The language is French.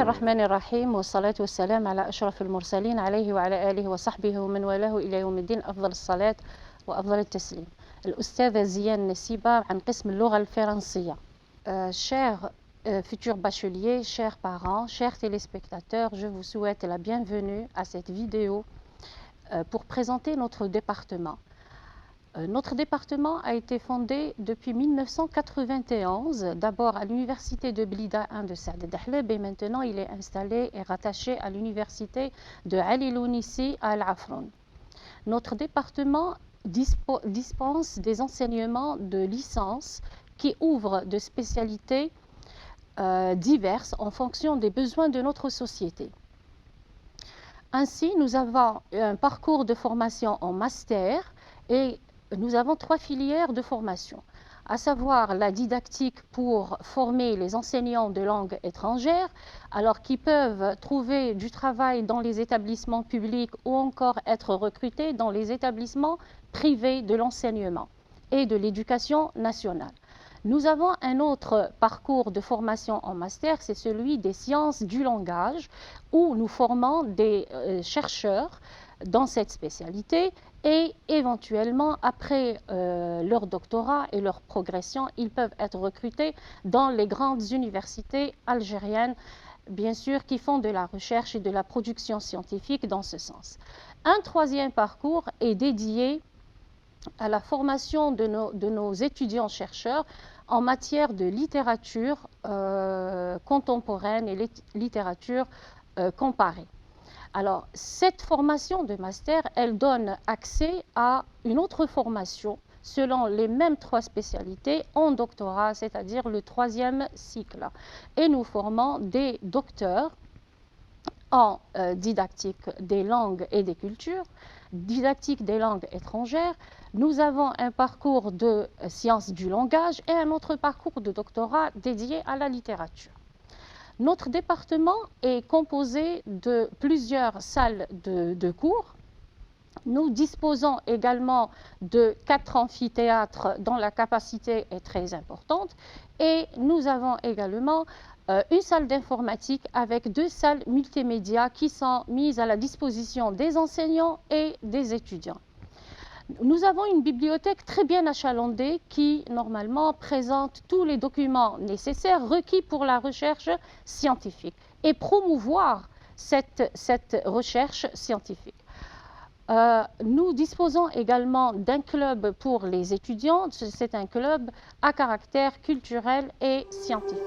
الرحمن الرحيم والصلاة والسلام على أشرف المرسلين عليه وعلى آله وصحبه ومن والاه إلى يوم الدين أفضل الصلاة وأفضل التسليم. الأستاذة زيان نسيبة عن قسم اللغة الفرنسية. Chers futurs bacheliers, chers parents, chers téléspectateurs, je vous souhaite la bienvenue à cette vidéo pour présenter notre département. Notre département a été fondé depuis 1991, d'abord à l'université de Blida 1 de Saad Dahleb et maintenant il est installé et rattaché à l'université de Ali Lounissi à Al-Afroun. Notre département dispense des enseignements de licence qui ouvrent de spécialités diverses en fonction des besoins de notre société. Ainsi, nous avons un parcours de formation en master et nous avons 3 filières de formation, à savoir la didactique pour former les enseignants de langue étrangère, alors qu'ils peuvent trouver du travail dans les établissements publics ou encore être recrutés dans les établissements privés de l'enseignement et de l'éducation nationale. Nous avons un autre parcours de formation en master, c'est celui des sciences du langage, où nous formons des chercheurs dans cette spécialité et éventuellement, après leur doctorat et leur progression, ils peuvent être recrutés dans les grandes universités algériennes, bien sûr, qui font de la recherche et de la production scientifique dans ce sens. Un troisième parcours est dédié à la formation de nos étudiants-chercheurs en matière de littérature contemporaine et littérature comparée. Alors, cette formation de master, elle donne accès à une autre formation selon les mêmes 3 spécialités en doctorat, c'est-à-dire le 3e cycle. Et nous formons des docteurs en didactique des langues et des cultures, didactique des langues étrangères. Nous avons un parcours de sciences du langage et un autre parcours de doctorat dédié à la littérature. Notre département est composé de plusieurs salles de cours. Nous disposons également de 4 amphithéâtres dont la capacité est très importante et nous avons également une salle d'informatique avec 2 salles multimédia qui sont mises à la disposition des enseignants et des étudiants. Nous avons une bibliothèque très bien achalandée qui, normalement, présente tous les documents nécessaires requis pour la recherche scientifique et promouvoir cette recherche scientifique. Nous disposons également d'un club pour les étudiants. C'est un club à caractère culturel et scientifique.